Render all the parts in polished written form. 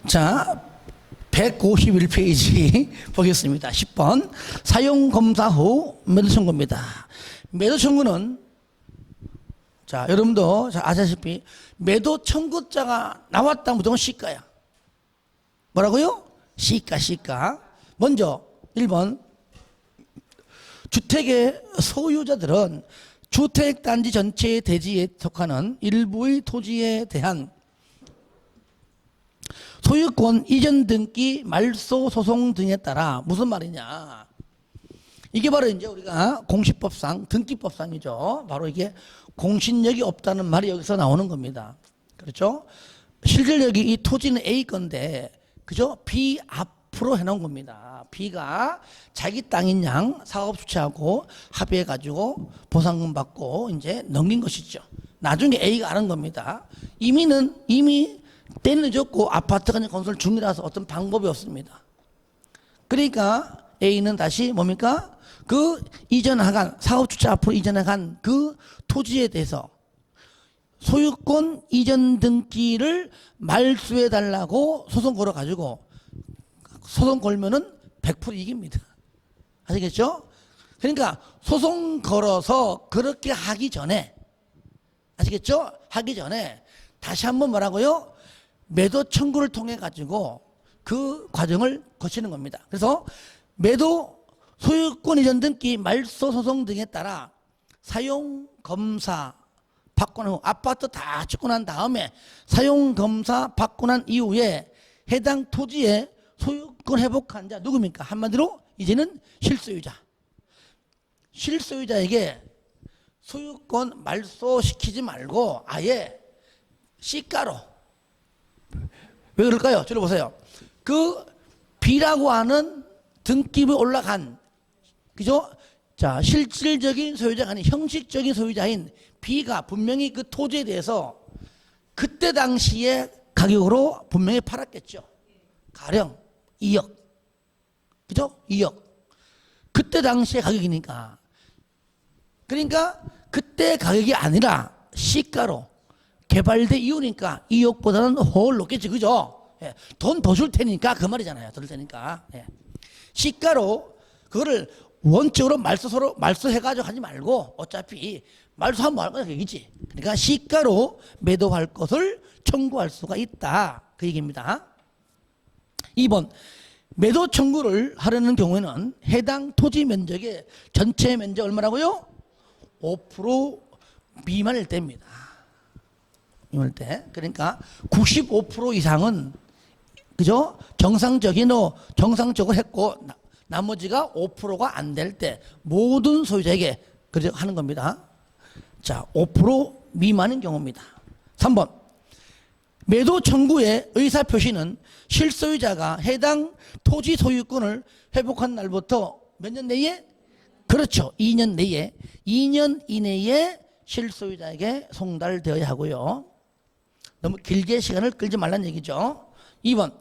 자, 151페이지 보겠습니다. 10번. 사용검사 후 매도청구입니다. 매도청구는, 자, 여러분도 아시다시피 매도청구자가 나왔다 무조건 시가야. 뭐라고요? 시가. 먼저 1번. 주택의 소유자들은 주택단지 전체의 대지에 속하는 일부의 토지에 대한 소유권 이전 등기 말소 소송 등에 따라 무슨 말이냐, 이게 바로 이제 우리가 공시법상 등기법상이죠. 바로 이게 공신력이 없다는 말이 여기서 나오는 겁니다. 그렇죠? 실질력이 이 토지는 A 건데, 그죠? B 앞으로 해놓은 겁니다. B가 자기 땅인 양 사업 주체하고 합의해 가지고 보상금 받고 이제 넘긴 것이죠. 나중에 A가 아는 겁니다. 이미 때는 늦었고 아파트가 건설 중이라서 어떤 방법이 없습니다. 그러니까 A는 다시 뭡니까? 그 이전한 사업 주체 앞으로 이전한 그 토지에 대해서 소유권 이전 등기를 말소해 달라고 소송 걸어 가지고, 소송 걸면은 100% 이깁니다. 아시겠죠? 그러니까 소송 걸어서 그렇게 하기 전에, 아시겠죠? 하기 전에 다시 한번 뭐라고요? 매도 청구를 통해 가지고 그 과정을 거치는 겁니다. 그래서 매도 소유권 이전 등기 말소 소송 등에 따라 사용 검사 받고 난 후, 아파트 다 짓고 난 다음에 사용 검사 받고 난 이후에 해당 토지에 소유권 회복한 자 누굽니까? 한마디로 이제는 실소유자. 실소유자에게 소유권 말소시키지 말고 아예 시가로. 왜 그럴까요? 저를 보세요. 그 B라고 하는 등기부에 올라간, 그죠? 자, 실질적인 소유자가 아닌 형식적인 소유자인 B가 분명히 그 토지에 대해서 그때 당시에 가격으로 분명히 팔았겠죠. 가령 2억. 그죠? 2억. 그때 당시의 가격이니까. 그러니까 그때 가격이 아니라 시가로 개발돼 이후니까 2억보다는 훨 높겠지. 그죠? 예. 돈 더 줄 테니까 그 말이잖아요. 더 줄 테니까. 예. 시가로 그거를 원적으로 말소해가지고 하지 말고 어차피 말소하면 뭐 할 거야. 그얘기지. 그러니까 시가로 매도할 것을 청구할 수가 있다. 그 얘기입니다. 2번. 매도 청구를 하려는 경우에는 해당 토지 면적의 전체 면적 얼마라고요? 5% 미만일 때입니다. 이럴 때. 그러니까 95% 이상은, 그죠? 정상적으로 했고 나머지가 5%가 안 될 때 모든 소유자에게 그렇게 하는 겁니다. 자, 5% 미만인 경우입니다. 3번. 매도 청구의 의사표시는 실소유자가 해당 토지 소유권을 회복한 날부터 몇 년 내에? 그렇죠. 2년 내에, 2년 이내에 실소유자에게 송달되어야 하고요. 너무 길게 시간을 끌지 말라는 얘기죠. 2번.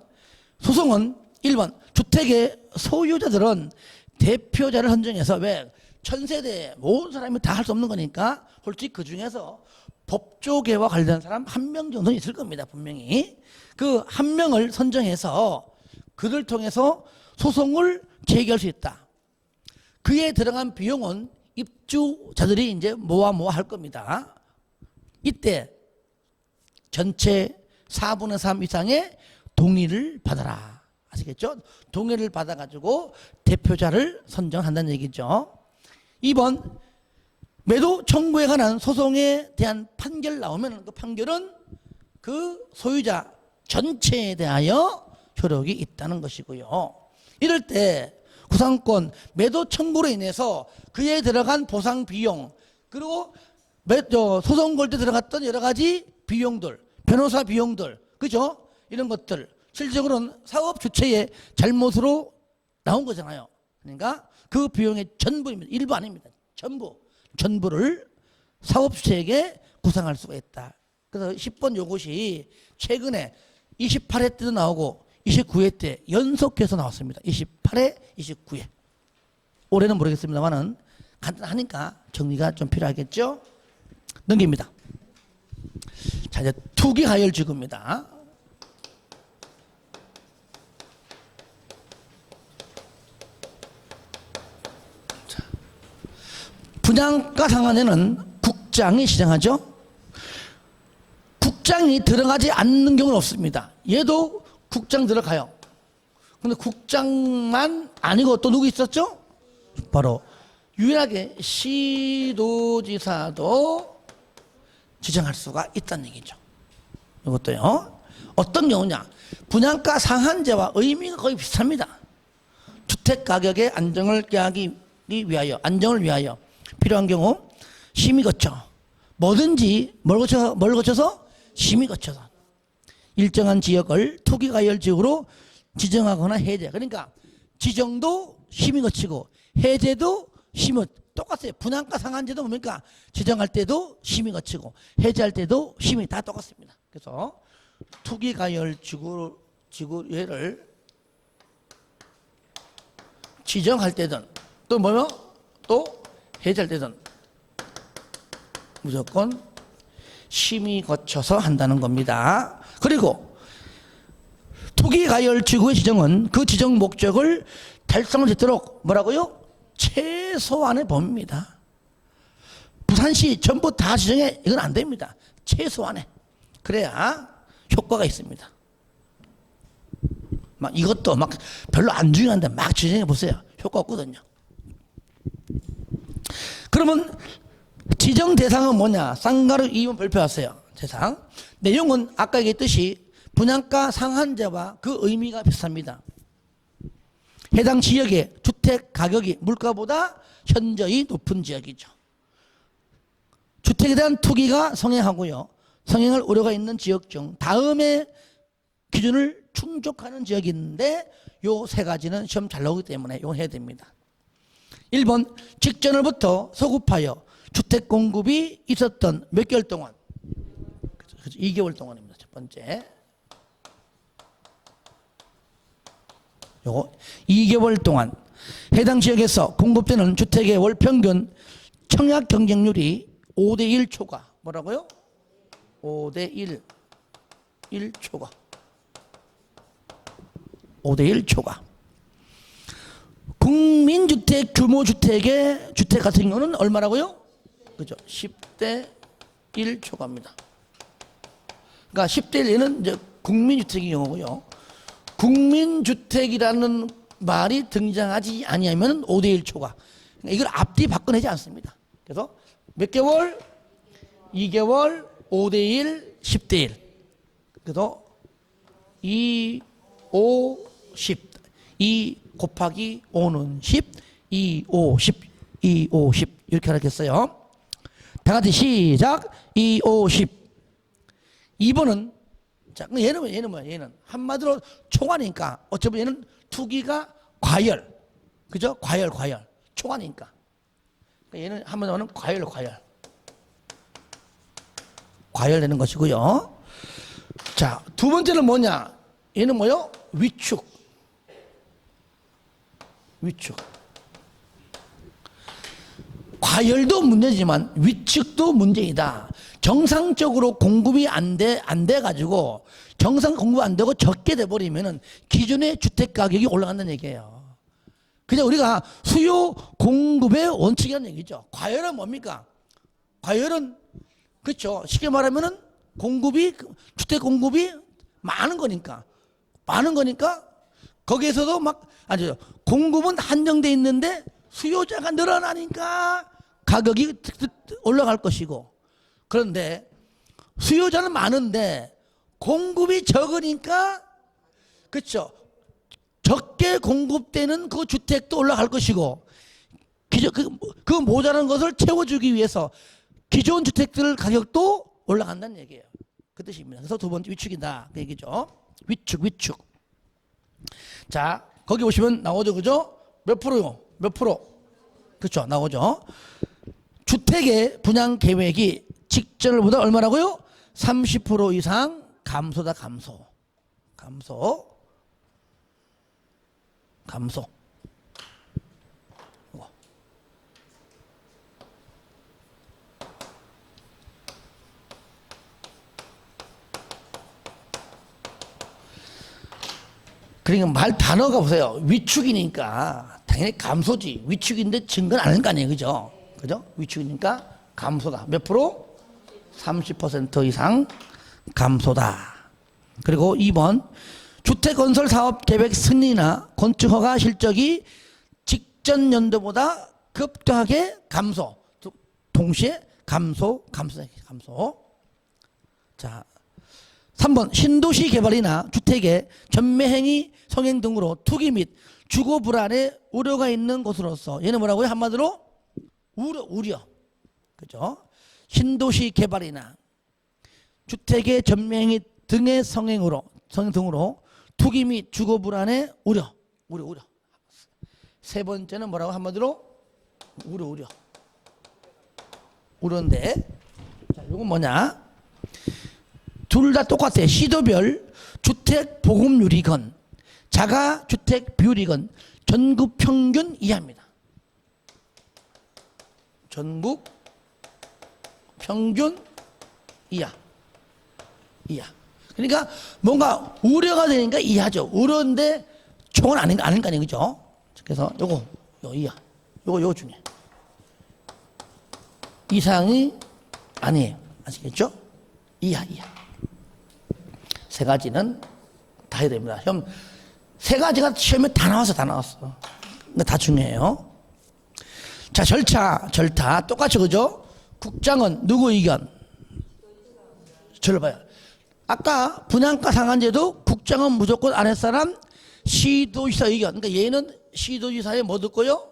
소송은 1번. 주택의 소유자들은 대표자를 선정해서, 왜? 천세대 모든 사람이 다 할 수 없는 거니까 솔직히 그 중에서 법조계와 관련된 사람 한 명 정도는 있을 겁니다. 분명히. 그 한 명을 선정해서 그들 통해서 소송을 제기할 수 있다. 그에 들어간 비용은 입주자들이 이제 모아 할 겁니다. 이때 전체 4분의 3 이상의 동의를 받아라. 아시겠죠? 동의를 받아가지고 대표자를 선정한다는 얘기죠. 2번. 매도 청구에 관한 소송에 대한 판결 나오면 그 판결은 그 소유자 전체에 대하여 효력이 있다는 것이고요. 이럴 때 구상권 매도 청구로 인해서 그에 들어간 보상 비용, 그리고 소송 걸 때 들어갔던 여러 가지 비용들, 변호사 비용들, 그죠? 이런 것들 실질적으로는 사업 주체의 잘못으로 나온 거잖아요. 그러니까 그 비용의 전부입니다. 일부 아닙니다. 전부를 사업 주체에게 구상할 수가 있다. 그래서 10번 요것이 최근에 28회 때도 나오고 29회 때 연속해서 나왔습니다. 28회, 29회. 올해는 모르겠습니다만은 간단하니까 정리가 좀 필요하겠죠? 넘깁니다. 자, 이제 투기하열지구입니다. 분양가 상한제는 국장이 시정하죠. 국장이 들어가지 않는 경우는 없습니다. 얘도 국장 들어가요. 근데 국장만 아니고 또 누구 있었죠? 바로 유일하게 시도지사도 지정할 수가 있다는 얘기죠. 이것도요. 어떤 경우냐? 분양가 상한제와 의미가 거의 비슷합니다. 주택 가격의 안정을 안정을 위하여 필요한 경우 심의 거쳐 뭐든지 뭘 거쳐서 심의 거쳐서 일정한 지역을 투기가열 지역으로 지정하거나 해제. 그러니까 지정도 심의 거치고 해제도 심의 똑같아요. 분양가 상한제도 뭡니까? 지정할 때도 심의 거치고 해제할 때도 심의 다 똑같습니다. 그래서 투기가열 지구를 지정할 때든 또 뭐요? 또 해제할 때든 무조건 심의 거쳐서 한다는 겁니다. 그리고 투기가열 지구의 지정은 그 지정 목적을 달성할 수 있도록 뭐라고요? 최소한의 범위입니다. 부산시 전부 다 지정해. 이건 안 됩니다. 최소한의. 그래야 효과가 있습니다. 막 이것도 막 별로 안 중요한데 막 지정해 보세요. 효과 없거든요. 그러면 지정 대상은 뭐냐? 쌍가루 2번 발표하세요. 대상. 내용은 아까 얘기했듯이 분양가 상한제와 그 의미가 비슷합니다. 해당 지역의 주택 가격이 물가보다 현저히 높은 지역이죠. 주택에 대한 투기가 성행하고요. 성행할 우려가 있는 지역 중 다음의 기준을 충족하는 지역이 있는데 요 세 가지는 시험 잘 나오기 때문에 이건 해야 됩니다. 1번 직전으로부터 소급하여 주택 공급이 있었던 몇 개월 동안? 2개월 동안입니다. 첫 번째. 요거 2개월 동안 해당 지역에서 공급되는 주택의 월 평균 청약 경쟁률이 5대1 초과. 뭐라고요? 5대1 1초과. 5대1 초과. 국민주택 규모 주택의 주택 같은 경우는 얼마라고요? 그죠? 10대 1 초과입니다. 그러니까 10대 1은 이제 국민주택의 경우고요. 국민주택이라는 말이 등장하지 아니하면 5대 1 초과. 그러니까 이걸 앞뒤 바꿔내지 않습니다. 그래서 몇 개월? 2개월, 5대 1, 10대 1. 그래서 2, 5, 10. 2 곱하기 5는 10, 2, 5, 10, 2, 5, 10 이렇게 하겠어요. 다 같이 시작. 2, 5, 10. 2번은 자, 얘는 뭐야? 얘는 한마디로 초과니까 어차피 얘는 투기가 과열. 그죠? 과열. 초과니까. 그러니까 얘는 한마디로 과열. 과열되는 것이고요. 자, 두 번째는 뭐냐? 얘는 뭐요? 위축. 과열도 문제지만 위축도 문제이다. 정상적으로 공급이 안 돼 가지고 정상 공급 안 되고 적게 돼 버리면은 기존의 주택 가격이 올라간다는 얘기예요. 그냥 우리가 수요 공급의 원칙이라는 얘기죠. 과열은 뭡니까? 과열은 그렇죠. 쉽게 말하면은 주택 공급이 많은 거니까 거기에서도 공급은 한정돼 있는데 수요자가 늘어나니까 가격이 올라갈 것이고, 그런데 수요자는 많은데 공급이 적으니까 그렇죠. 적게 공급되는 그 주택도 올라갈 것이고, 그 모자란 것을 채워주기 위해서 기존 주택들 가격도 올라간다는 얘기예요. 그 뜻입니다. 그래서 두 번째 위축이다 그 얘기죠. 위축. 자, 거기 보시면 나오죠, 그죠? 몇 프로요? 몇 프로? 그렇죠, 나오죠. 주택의 분양 계획이 직전보다 얼마라고요? 30% 이상 감소다. 감소. 그러니까 말 단어가 보세요. 위축이니까 당연히 감소지. 위축인데 증거는 아닌 거 아니에요, 그죠? 그죠? 위축이니까 감소다. 몇 프로? 30% 이상 감소다. 그리고 2번 주택건설 사업 계획 승인이나 건축 허가 실적이 직전 연도보다 급격하게 감소. 동시에 감소. 자, 3번 신도시 개발이나 주택의 전매행위 성행 등으로 투기 및 주거 불안의 우려가 있는 곳으로서 얘는 뭐라고요? 한마디로 우려. 그죠? 신도시 개발이나 주택의 전매행위 등의 성행 등으로 투기 및 주거 불안의 우려. 세 번째는 뭐라고? 한마디로 우려인데, 자, 이건 뭐냐? 둘 다 똑같아요. 시도별 주택 보급률이건 자가 주택 비율이건 전국 평균 이하입니다. 전국 평균 이하. 그러니까 뭔가 우려가 되니까 이하죠. 우려인데 총은 아닌 거 아니에요, 그죠? 그래서 요거 이하, 요거 중에 이상이 아니에요. 아시겠죠? 이하. 세 가지는 다 해야 됩니다. 시험 세 가지가 시험에 다 나왔어. 근데 다 중요해요. 자, 절타 똑같이 그죠? 국장은 누구 의견? 저를 봐요. 아까 분양가 상한제도 국장은 무조건 아랫사람 시도지사 의견. 그러니까 얘는 시도지사에 뭐 듣고요?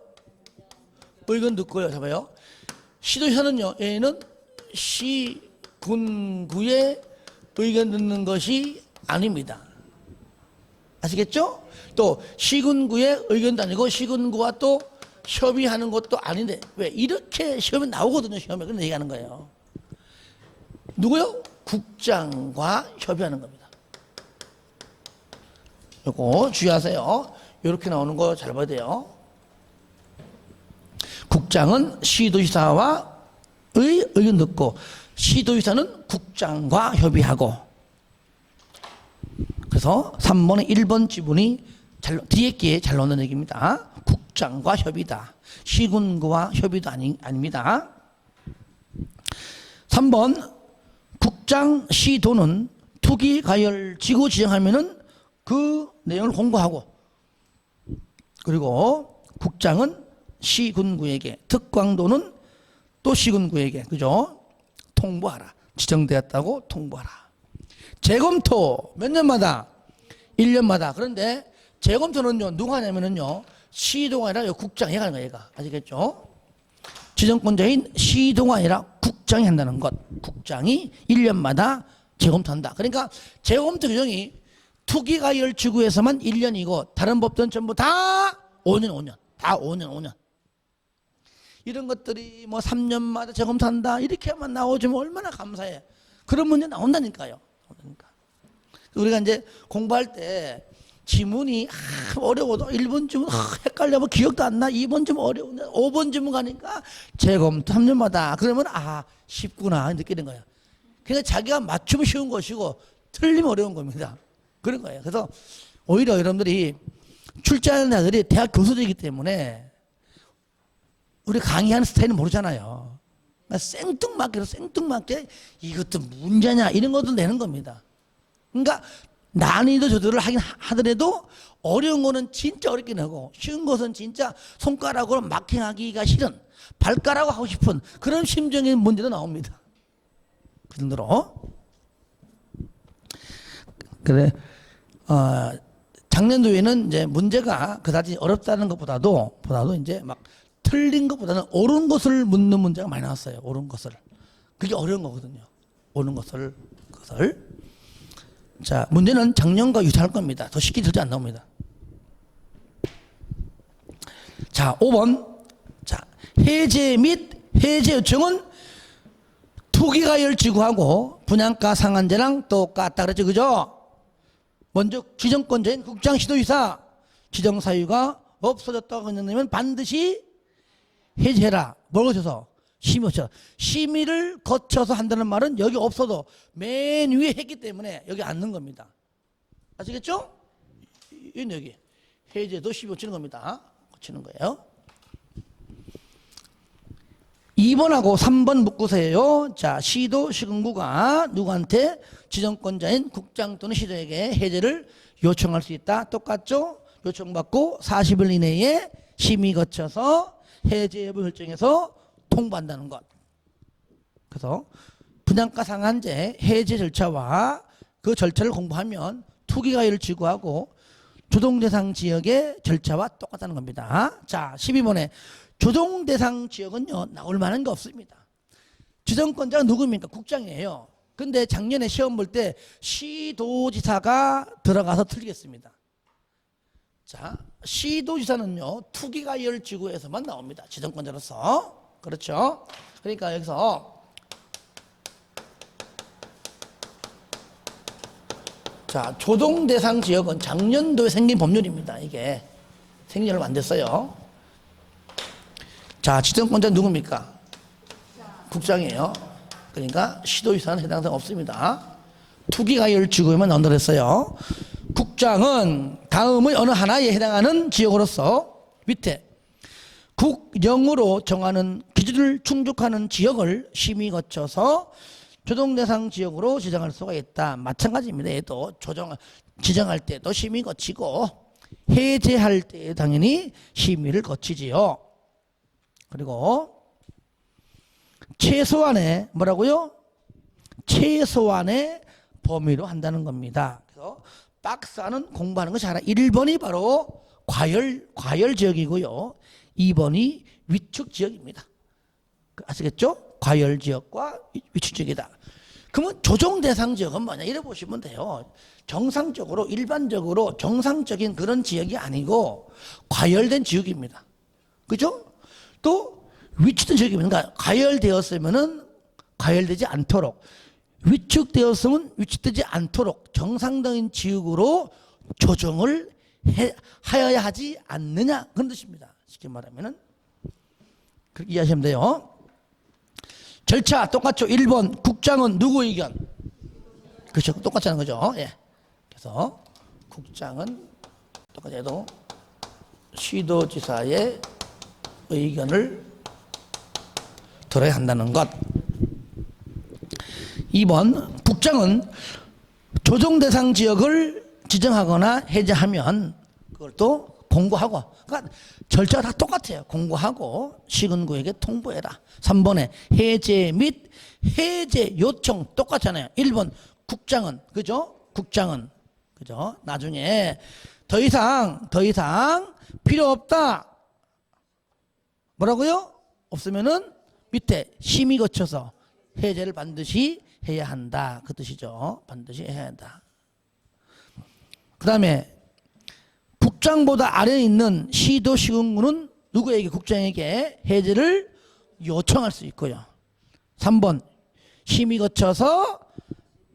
의견 듣고요. 잡아요. 시도지사는요, 얘는 시군구의 의견 듣는 것이 아닙니다. 아시겠죠? 또 시군구의 의견도 아니고 시군구와 또 협의하는 것도 아닌데 왜 이렇게 시험에 나오거든요. 시험에 그런 얘기하는 거예요. 누구요? 국장과 협의하는 겁니다. 이거 주의하세요. 이렇게 나오는 거 잘 봐야 돼요. 국장은 시도지사와의 의견 듣고 시도지사는 국장과 협의하고. 그래서 3번의 1번 지문이 뒤에 게 잘 나오는 얘기입니다. 국장과 협의다. 시군구와 협의도 아닙니다. 3번 국장 시도는 투기가열지구 지정하면은 그 내용을 공고하고, 그리고 국장은 시군구에게, 특광도는 또 시군구에게, 그죠? 통보하라. 지정되었다고 통보하라. 재검토 몇 년마다? 1년마다. 그런데 재검토는요, 누가 하냐면은요, 시도가 아니라 국장이 하는 거예요, 얘가. 아시겠죠? 지정권자인 시도가 아니라 국장이 한다는 것. 국장이 1년마다 재검토한다. 그러니까 재검토 규정이 투기가열지구에서만 1년이고 다른 법들은 전부 다 5년. 다 5년. 이런 것들이 뭐 3년마다 재검토한다 이렇게만 나오지면 얼마나 감사해. 그런 문제 나온다니까요. 우리가 이제 공부할 때 지문이 어려워도 1번 지문 헷갈려 뭐 기억도 안 나. 2번 지문 어려운데 5번 지문 가니까 재검토 3년마다 그러면 쉽구나 느끼는 거예요. 그러니까 자기가 맞추면 쉬운 것이고 틀리면 어려운 겁니다. 그런 거예요. 그래서 오히려 여러분들이 출제하는 애들이 대학 교수들이기 때문에 우리 강의하는 스타일은 모르잖아요. 생뚱맞게 이것도 문제냐 이런 것도 내는 겁니다. 그러니까 난이도 조절을 하긴 하더라도 어려운 거는 진짜 어렵게 하고 쉬운 것은 진짜 손가락으로 마킹하기가 싫은 발가락으로 하고 싶은 그런 심정의 문제도 나옵니다. 그 정도로. 그래, 작년도에는 이제 문제가 그다지 어렵다는 것보다도 이제 막 틀린 것보다는 옳은 것을 묻는 문제가 많이 나왔어요. 옳은 것을. 그게 어려운 거거든요. 옳은 것을. 자, 문제는 작년과 유사할 겁니다. 더 쉽게 절대 안 나옵니다. 자, 5번. 자, 해제 및 해제 요청은 투기가열지구하고 분양가 상한제랑 똑같다 그랬죠. 그죠? 먼저 지정권자인 국장 시도지사 지정사유가 없어졌다고 하면 반드시 해제해라. 뭘 거쳐서? 심의를 거쳐서 한다는 말은 여기 없어도 맨 위에 했기 때문에 여기 앉는 겁니다. 아시겠죠? 여기 해제도 심의 거치는 겁니다. 거치는 거예요. 2번하고 3번 묶으세요. 자, 시도 시군구가 누구한테? 지정권자인 국장 또는 시도에게 해제를 요청할 수 있다. 똑같죠? 요청받고 40일 이내에 심의 거쳐서 해제 여부 결정해서 통보한다는 것. 그래서 분양가 상한제 해제 절차와 그 절차를 공부하면 투기가율을 지구하고 조정대상 지역의 절차와 똑같다는 겁니다. 자, 12번에 조정대상 지역은요, 나올 만한 게 없습니다. 지정권자가 누굽니까? 국장이에요. 근데 작년에 시험 볼 때 시도지사가 들어가서 틀리겠습니다. 자, 시도지사는요, 투기가열 지구에서만 나옵니다. 지정권자로서. 그렇죠? 그러니까 여기서 자, 조정대상 지역은 작년도에 생긴 법률입니다. 이게 생년을 만들었어요. 자, 지정권자 누굽니까? 국장이에요. 그러니까 시도지사는 해당 사항 없습니다. 투기가열 지구에만 나온다 그랬어요. 국장은 다음의 어느 하나에 해당하는 지역으로서 밑에 국령으로 정하는 기준을 충족하는 지역을 심의 거쳐서 조정대상 지역으로 지정할 수가 있다. 마찬가지입니다. 얘도 지정할 때도 심의 거치고 해제할 때 당연히 심의를 거치지요. 그리고 최소한의 뭐라고요? 최소한의 범위로 한다는 겁니다. 그래서 박사는 공부하는 것이 하나. 1번이 바로 과열 지역이고요. 2번이 위축 지역입니다. 아시겠죠? 과열 지역과 위축 지역이다. 그러면 조정 대상 지역은 뭐냐? 이래 보시면 돼요. 정상적으로 일반적으로 정상적인 그런 지역이 아니고 과열된 지역입니다. 그죠? 또 위축된 지역입니다. 그러니까 과열되었으면은 과열되지 않도록, 위축되었으면 위축되지 않도록 정상적인 지역으로 조정을 하여야 하지 않느냐, 그런 뜻입니다. 쉽게 말하면은 그렇게 이해하시면 돼요. 절차 똑같죠. 1번 국장은 누구 의견? 그렇죠. 똑같이 하는 거죠. 예. 그래서 국장은 똑같이 해도 시도지사의 의견을 들어야 한다는 것. 2번 국장은 조정대상 지역을 지정하거나 해제하면 그걸 또 공고하고, 그러니까 절차가 다 똑같아요. 공고하고 시군구에게 통보해라. 3번에 해제 및 해제 요청 똑같잖아요. 1번 국장은, 그죠? 국장은, 그죠? 나중에 더 이상 필요 없다. 뭐라고요? 없으면은 밑에 심의 거쳐서 해제를 반드시 해야 한다. 그 뜻이죠. 반드시 해야 한다. 그 다음에 국장보다 아래에 있는 시도 시군구는 누구에게? 국장에게 해제를 요청할 수 있고요. 3번 심의 거쳐서,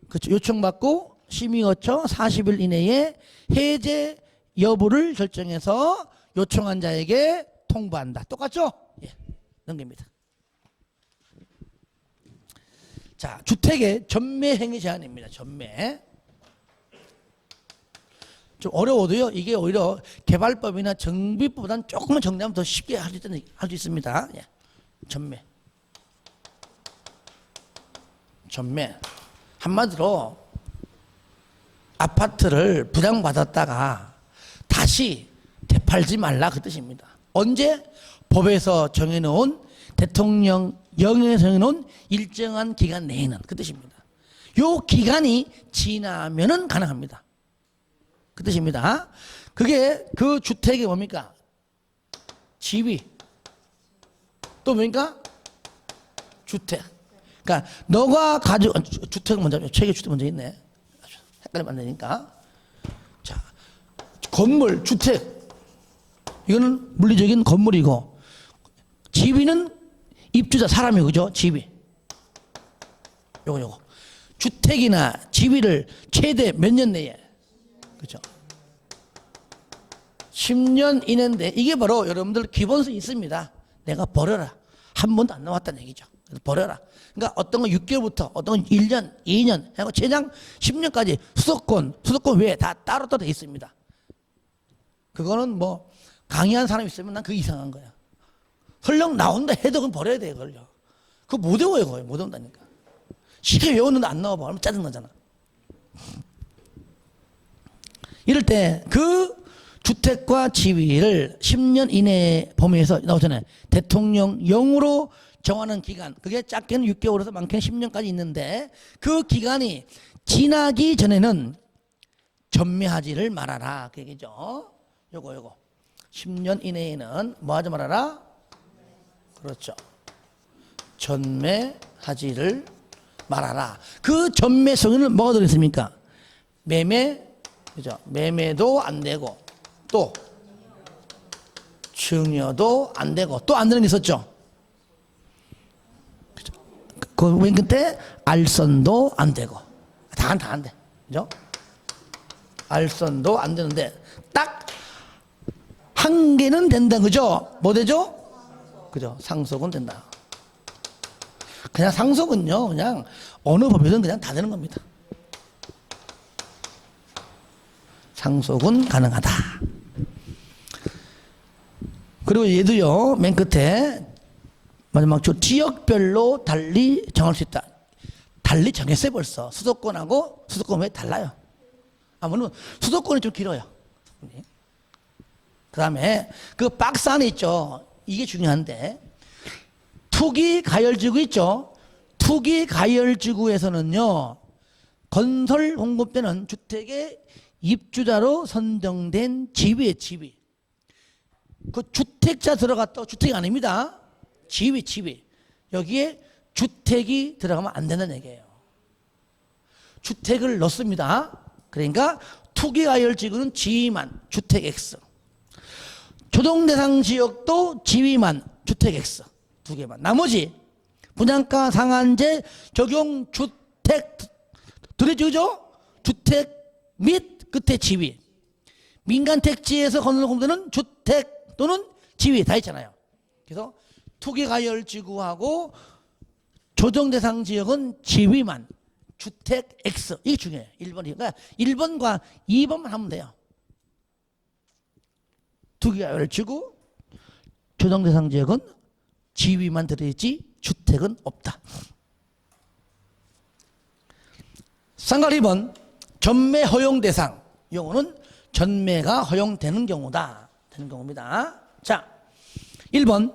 그렇죠, 요청받고 심의 거쳐 40일 이내에 해제 여부를 결정해서 요청한 자에게 통보한다. 똑같죠? 예, 넘깁니다. 자, 주택의 전매 행위 제한입니다. 전매. 좀 어려워도요, 이게 오히려 개발법이나 정비법보다는 조금만 정리하면 더 쉽게 할 수 있습니다. 예. 전매. 한마디로 아파트를 분양받았다가 다시 되팔지 말라, 그 뜻입니다. 언제? 법에서 정해놓은, 대통령령에서 정해놓은 일정한 기간 내에는, 그 뜻입니다. 요 기간이 지나면은 가능합니다. 그 뜻입니다. 그게 그 주택이 뭡니까? 지위. 또 뭡니까? 주택. 그러니까 너가 가지고, 주택 먼저, 책에 주택 먼저 있네. 헷갈리면 안 되니까. 자, 건물, 주택. 이거는 물리적인 건물이고, 지위는 입주자, 사람이, 그죠? 지위. 요거. 주택이나 지위를 최대 몇 년 내에, 그죠? 10년 이내인데, 이게 바로 여러분들 기본성이 있습니다. 내가 버려라. 한 번도 안 나왔다는 얘기죠. 그래서 버려라. 그러니까 어떤 건 6개월부터, 어떤 건 1년, 2년, 하고 최장 10년까지 수도권 외에 다 따로따로 돼 있습니다. 그거는 뭐 강의한 사람이 있으면 난 그게 이상한 거야. 설령 나온다 해도 그건 버려야 돼, 그걸요. 그거 못 외워요. 거의 못 외운다니까. 쉽게 외웠는데 안 나와봐. 얼마나 짜증나잖아. 이럴 때 그 주택과 지위를 10년 이내 범위에서 나오잖아요. 대통령령으로 정하는 기간, 그게 작게는 6개월에서 많게는 10년까지 있는데 그 기간이 지나기 전에는 전매하지를 말아라. 그 얘기죠. 요거 10년 이내에는 뭐 하지 말아라? 그렇죠. 전매하지를 말아라. 그 전매 속에는 뭐가 들어있습니까? 매매, 그죠? 매매도 안 되고, 또 증여도 안 되고, 또 안 되는 게 있었죠. 그죠? 그 맨 끝에 알선도 안 되고, 다 안 돼. 그죠? 알선도 안 되는데 딱 한 개는 된다. 그죠? 뭐 되죠? 그죠? 상속은 된다. 그냥 상속은요, 그냥 어느 법에서는 그냥 다 되는 겁니다. 상속은 가능하다. 그리고 얘도요, 맨 끝에 마지막 줄 지역별로 달리 정할 수 있다. 달리 정했어요. 벌써 수도권하고 수도권 왜 달라요? 물론 수도권이 좀 길어요. 그 다음에 그 박스 안에 있죠. 이게 중요한데 투기 가열지구 있죠. 투기 가열지구에서는요, 건설 공급 때는 주택의 입주자로 선정된 지위에 지위. 그 주택자 들어갔다 주택이 아닙니다. 지위. 여기에 주택이 들어가면 안 된다는 얘기예요. 주택을 넣습니다. 그러니까 투기가열지구는 지위만 주택 X, 조정대상 지역도 지위만 주택 X 두 개만. 나머지 분양가 상한제 적용 주택 들어주죠? 주택 및 끝에 지위. 민간 택지에서 건설 공부되는 주택 또는 지위 다 있잖아요. 그래서 투기가열지구하고 조정대상 지역은 지위만 주택 X. 이게 중요해요. 1번이니까 1번과 2번만 하면 돼요. 투기가열지구, 조정대상 지역은 지위만 들어있지 주택은 없다. 쌍갈 2번 전매 허용 대상. 요거는 전매가 허용되는 경우다. 되는 경우입니다. 자, 1번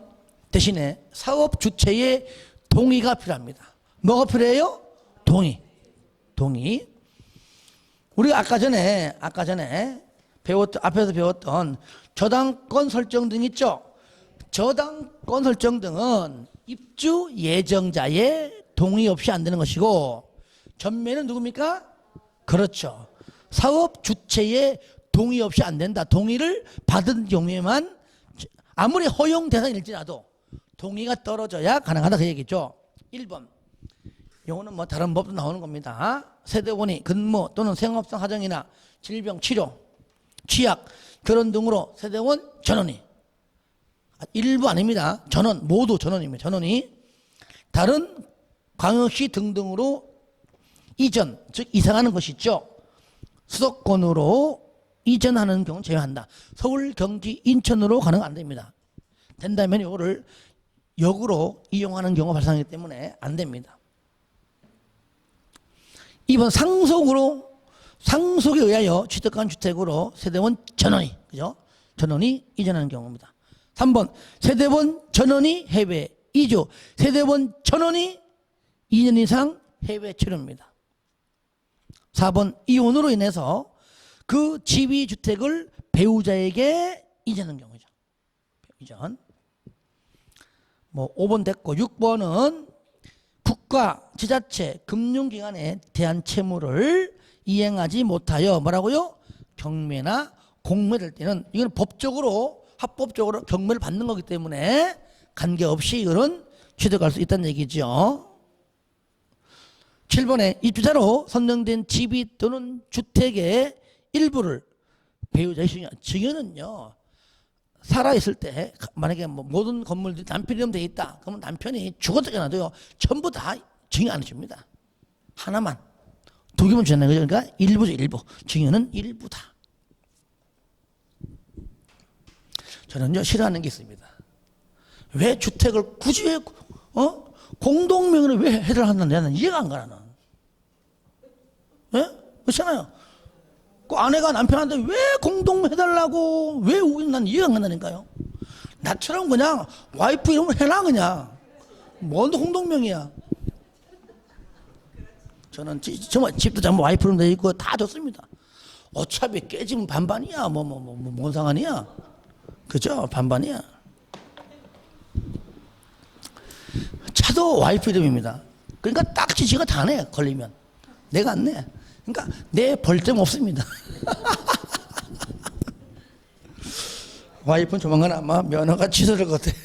대신에 사업 주체의 동의가 필요합니다. 뭐가 필요해요? 동의. 우리가 아까 전에 앞에서 배웠던 저당권 설정 등 있죠? 저당권 설정 등은 입주 예정자의 동의 없이 안 되는 것이고, 전매는 누굽니까? 그렇죠. 사업 주체의 동의 없이 안 된다. 동의를 받은 경우에만, 아무리 허용 대상일지라도 동의가 떨어져야 가능하다. 그 얘기죠. 1번. 요거는 뭐 다른 법도 나오는 겁니다. 세대원이 근무 또는 생업성 하정이나 질병 치료, 취약, 결혼 등으로 세대원 전원이, 일부 아닙니다. 전원, 모두 전원입니다. 전원이 다른 광역시 등등으로 이전, 즉 이사가는 것이 있죠. 수도권으로 이전하는 경우는 제외한다. 서울, 경기, 인천으로 가는 안 됩니다. 된다면 이거를 역으로 이용하는 경우가 발생하기 때문에 안 됩니다. 2번 상속에 의하여 취득한 주택으로 세대원 전원이, 그죠? 전원이 이전하는 경우입니다. 3번 세대원 전원이 해외 이주, 세대원 전원이 2년 이상 해외 체류입니다. 4번 이혼으로 인해서 그 지위 주택을 배우자에게 이전하는 경우죠. 이전. 뭐 5번 됐고 6번은 국가, 지자체, 금융기관에 대한 채무를 이행하지 못하여 뭐라고요? 경매나 공매될 때는 이건 법적으로, 합법적으로 경매를 받는 거기 때문에 관계없이 이거는 취득할 수 있다는 얘기죠. 7번에 입주자로 선정된 집이 또는 주택의 일부를 배우자의 증여는요, 살아있을 때 만약에 뭐 모든 건물들이 남편이 돼 있다 그러면 남편이 죽었다가도요 전부 다 증여 안 해줍니다. 하나만, 두 개만 주잖아요. 그러니까 일부죠. 일부. 증여는 일부다. 저는요 싫어하는 게 있습니다. 왜 주택을 굳이 공동명의를 왜 해달라 한다는 나는 이해가 안 가, 나는. 예? 그렇잖아요. 그 아내가 남편한테 왜 공동명 해달라고, 왜 난 이해가 안 간다니까요. 나처럼 그냥 와이프 이런 거 해라, 그냥. 뭔 공동명이야. 저는 정말 집도 전부 와이프 이름 돼 있고 다 좋습니다. 어차피 깨지면 반반이야. 뭔 상관이야. 그죠? 반반이야. 차도 와이프 이름입니다. 그러니까 딱지 지가 다 내, 걸리면. 내가 안 내. 그러니까 내 벌점 없습니다. 와이프는 조만간 아마 면허가 취소될 것 같아.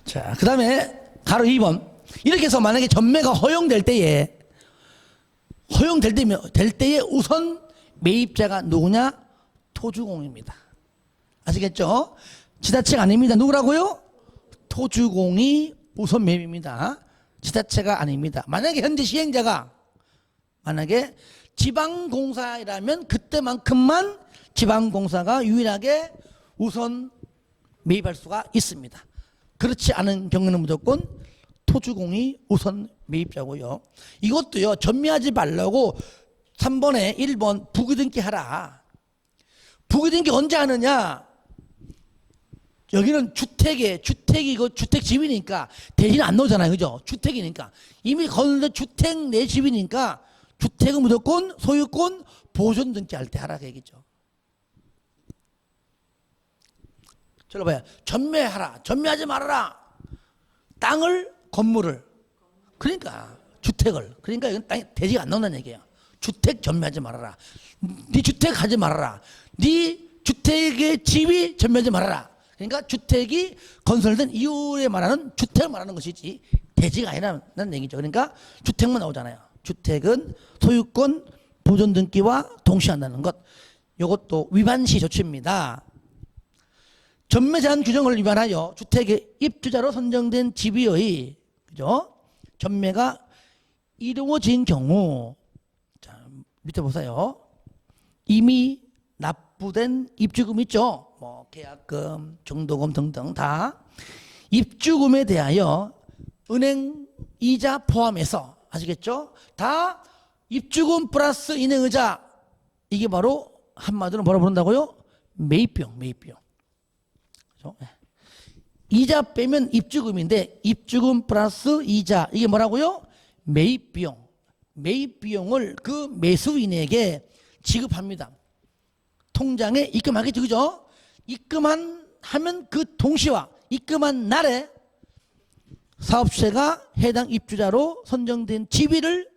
자, 그 다음에 가로 2번. 이렇게 해서 만약에 전매가 허용될 때에 우선 매입자가 누구냐? 토주공입니다. 아시겠죠? 지자체가 아닙니다. 누구라고요? 토주공이 우선 매입입니다. 지자체가 아닙니다. 만약에 현재 시행자가 만약에 지방공사라면 그때만큼만 지방공사가 유일하게 우선 매입할 수가 있습니다. 그렇지 않은 경우는 무조건 토주공이 우선 매입자고요. 이것도요, 전매하지 말라고 3번에 1번 부기등기 하라. 부기등기 언제 하느냐? 여기는 주택이고 주택집이니까 대신 안 나오잖아요. 그죠? 주택이니까. 이미 건설 주택 내 집이니까 주택은 무조건 소유권 보존 등기 할 때 하라 그 얘기죠. 저로 봐요. 전매하라. 전매하지 말아라. 땅을, 건물을. 그러니까 주택을. 그러니까 이건 땅이 대지가 안 나온다는 얘기예요. 주택 전매하지 말아라. 네 주택 하지 말아라. 네 주택의 집이 전매하지 말아라. 그러니까 주택이 건설된 이후에 말하는 주택을 말하는 것이지 대지가 아니라는 얘기죠. 그러니까 주택만 나오잖아요. 주택은 소유권 보존 등기와 동시한다는 것. 이것도 위반시 조치입니다. 전매 제한 규정을 위반하여 주택의 입주자로 선정된 집의 그죠? 전매가 이루어진 경우, 자, 밑에 보세요. 이미 납부된 입주금 있죠? 뭐 계약금, 정도금 등등 다 입주금에 대하여 은행 이자 포함해서 아시겠죠? 다 입주금 플러스 인행의자, 이게 바로 한마디로 뭐라 부른다고요? 매입비용. 그렇죠? 이자 빼면 입주금인데 입주금 플러스 이자, 이게 뭐라고요? 매입비용. 매입비용을 그 매수인에게 지급합니다. 통장에 입금하겠죠. 그죠? 입금하면 그 동시와 입금한 날에 사업체가 해당 입주자로 선정된 지위를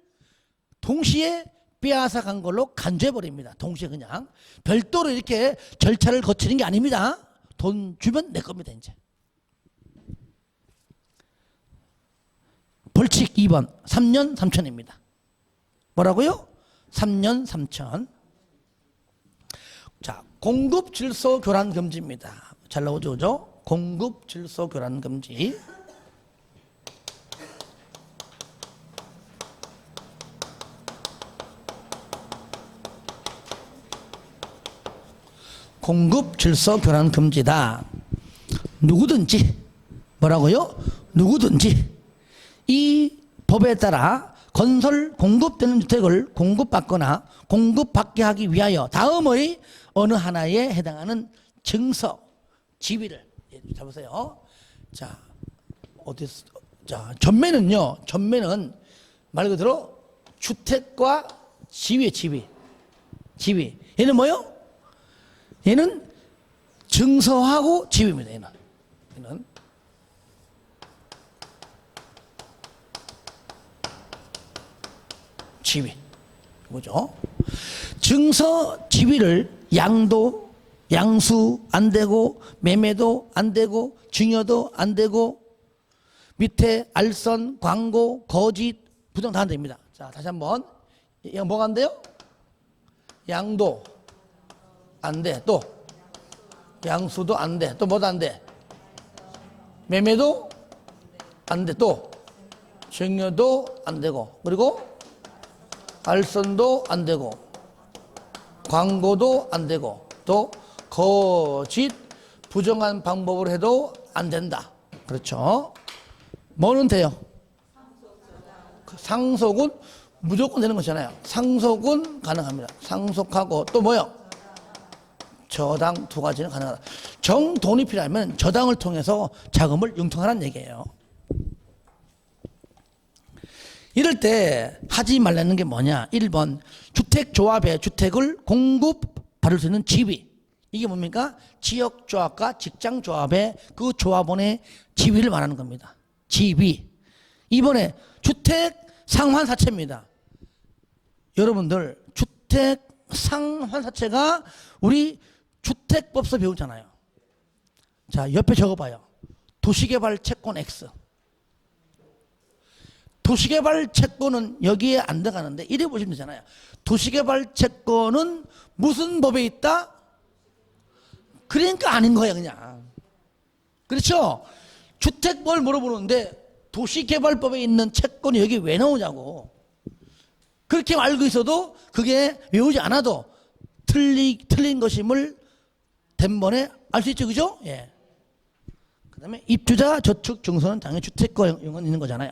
동시에 빼앗아 간 걸로 간주해버립니다. 동시에 그냥. 별도로 이렇게 절차를 거치는 게 아닙니다. 돈 주면 내 겁니다, 이제. 벌칙 2번. 3년 3천입니다. 뭐라고요? 3년 3천. 자, 공급 질서 교란 금지입니다. 잘 나오죠, 그죠? 공급 질서 교란 금지. 공급 질서 교란 금지다. 누구든지 뭐라고요? 누구든지 이 법에 따라 건설 공급되는 주택을 공급받거나 공급받게 하기 위하여 다음의 어느 하나에 해당하는 증서, 지위를 자 보세요. 자, 전매는요. 전매는 말 그대로 주택과 지위의 지위. 얘는 뭐요? 얘는 증서하고 지위입니다. 얘는 지위. 뭐죠? 증서 지위를 양수 안 되고 매매도 안 되고 증여도 안 되고 밑에 알선, 광고, 거짓, 부정 다 안 됩니다. 자, 다시 한번. 이거 뭐가 안 돼요? 양도 안 돼. 또 양수도 안 돼. 또 뭐도 안 돼? 매매도 안 돼. 또 증여도 안 되고, 그리고 알선도 안 되고, 광고도 안 되고, 또 거짓, 부정한 방법으로 해도 안 된다. 그렇죠. 뭐는 돼요? 상속은 무조건 되는 것이잖아요. 상속은 가능합니다. 상속하고 또 뭐요? 저당 두 가지는 가능하다. 정돈이 필요하면 저당을 통해서 자금을 융통하라는 얘기예요. 이럴 때 하지 말라는 게 뭐냐? 1번 주택조합의 주택을 공급받을 수 있는 지위. 이게 뭡니까? 지역조합과 직장조합의 그 조합원의 지위를 말하는 겁니다. 지위. 2번에 주택 상환사채입니다. 여러분들 주택 상환사채가 우리 주택법서 배우잖아요. 자, 옆에 적어봐요. 도시개발 채권 X. 도시개발 채권은 여기에 안 들어가는데 이래 보시면 되잖아요. 도시개발 채권은 무슨 법에 있다? 그러니까 아닌 거예요, 그냥. 그렇죠? 주택법을 물어보는데 도시개발법에 있는 채권이 여기 왜 나오냐고. 그렇게 알고 있어도 그게 외우지 않아도 틀린 것임을 단번에 알 수 있죠, 그죠? 예. 그 다음에 입주자 저축 증서는 당연히 주택과 연관 있는 거잖아요.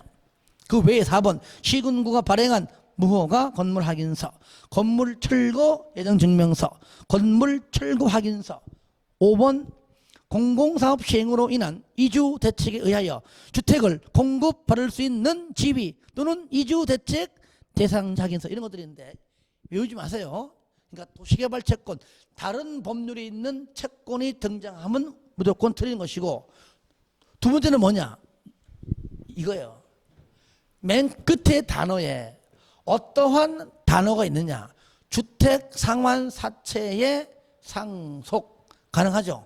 그 외에 4번 시군구가 발행한 무허가 건물 확인서, 건물 철거 예정 증명서, 건물 철거 확인서. 5번 공공사업 시행으로 인한 이주 대책에 의하여 주택을 공급받을 수 있는 지위 또는 이주 대책 대상 확인서, 이런 것들인데 외우지 마세요. 그러니까 도시개발 채권, 다른 법률이 있는 채권이 등장하면 무조건 틀린 것이고, 두 번째는 뭐냐? 이거예요. 맨 끝에 단어에 어떠한 단어가 있느냐? 주택 상환 사채의 상속 가능하죠.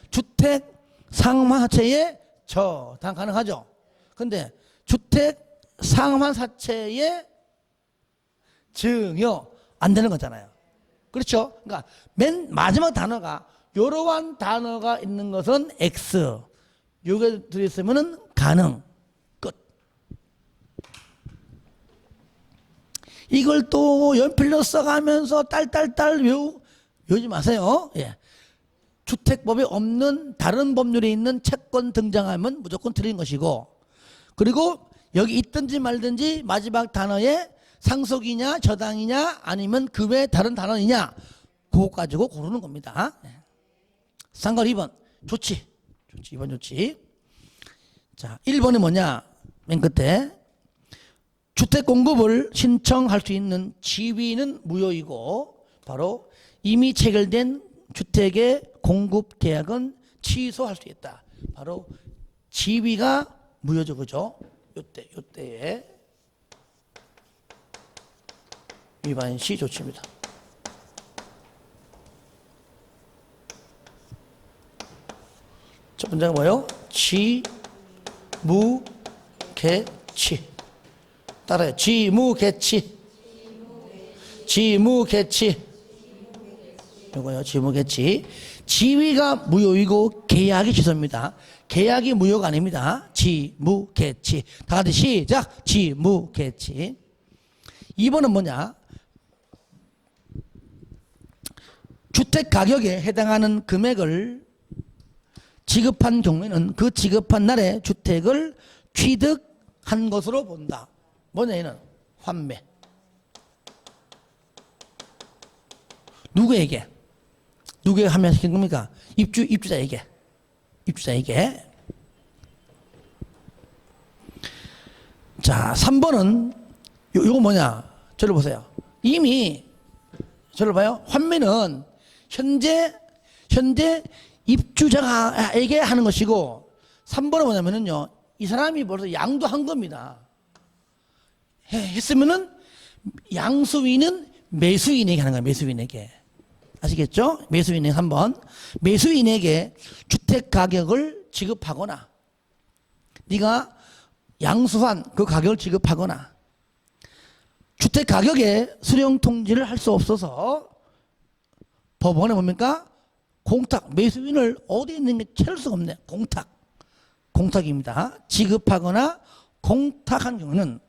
주택 상환 사채의 저당 가능하죠. 근데 주택 상환 사채의 증여 안 되는 거잖아요. 그렇죠? 그러니까 맨 마지막 단어가 이러한 단어가 있는 것은 X. 요게 들어있으면은 가능. 끝. 이걸 또 연필로 써가면서 딸딸딸 외우지 마세요. 예. 주택법에 없는 다른 법률에 있는 채권 등장하면 무조건 틀린 것이고, 그리고 여기 있든지 말든지 마지막 단어에 상속이냐 저당이냐 아니면 그 외에 다른 단어이냐 그거 가지고 고르는 겁니다. 상관 2번 좋지. 2번 좋지. 자, 1번이 뭐냐? 맨 끝에 주택 공급을 신청할 수 있는 지위는 무효이고, 바로 이미 체결된 주택의 공급 계약은 취소할 수 있다. 바로 지위가 무효죠, 그죠? 요때에 위반시 조치입니다. 첫 번째가 뭐예요? 지무개치. 따라요. 지무개치. 이거요. 지무개치. 지위가 무효이고 계약이 취소입니다. 계약이 무효가 아닙니다. 지무개치. 다 같이 시작. 지무개치. 2번은 뭐냐? 주택 가격에 해당하는 금액을 지급한 경우에는 그 지급한 날에 주택을 취득한 것으로 본다. 뭐냐, 얘는 환매. 누구에게 환매시킨 겁니까? 입주자에게. 자, 3번은 요거 뭐냐? 저를 보세요. 이미 저를 봐요. 환매는 현재 입주자에게 하는 것이고, 3번은 뭐냐면은요, 이 사람이 벌써 양도한 겁니다. 했으면은 양수인은 매수인에게 하는 거예요. 매수인에게. 아시겠죠? 매수인에게 3번. 매수인에게 주택 가격을 지급하거나, 네가 양수한 그 가격을 지급하거나, 주택 가격에 수령 통지를 할 수 없어서 법원에 뭡니까? 공탁, 매수인을 어디 있는 게 찾을 수가 없네. 공탁입니다. 지급하거나 공탁한 경우는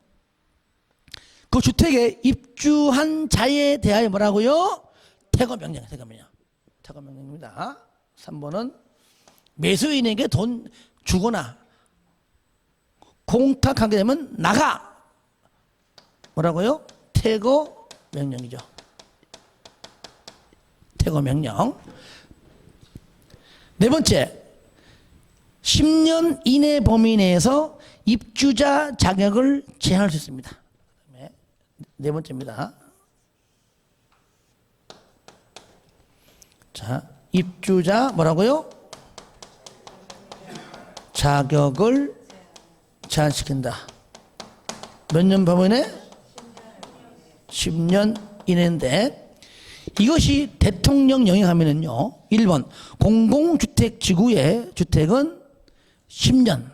그 주택에 입주한 자에 대하여 뭐라고요? 퇴거명령입니다. 3번은 매수인에게 돈 주거나 공탁하게 되면 나가. 뭐라고요? 퇴거 명령이죠. 퇴거 명령. 네 번째, 10년 이내 범위 내에서 입주자 자격을 제한할 수 있습니다. 네 번째입니다. 자, 입주자 뭐라고요? 자격을 제한시킨다. 몇 년 범위 내? 10년 이내인데, 이것이 대통령 영향하면은요, 1번 공공주택 지구의 주택은 10년,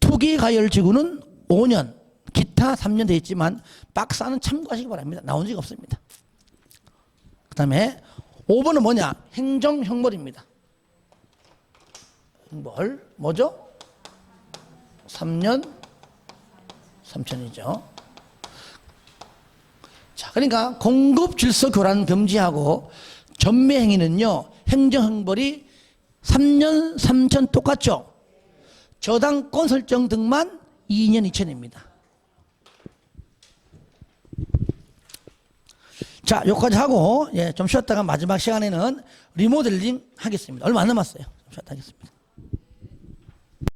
투기가열지구는 5년, 기타 3년 되어 있지만 박사는 참고하시기 바랍니다. 나온 적이 없습니다. 그 다음에 5번은 뭐냐? 행정형벌입니다. 형벌 뭐죠? 3년 3천이죠. 자, 그러니까 공급 질서 교란 금지하고 전매 행위는요, 행정형벌이 3년 3천 똑같죠. 저당권 설정 등만 2년 2천입니다. 자, 여기까지 하고 좀 쉬었다가 마지막 시간에는 리모델링 하겠습니다. 얼마 안 남았어요. 좀 쉬었다 하겠습니다.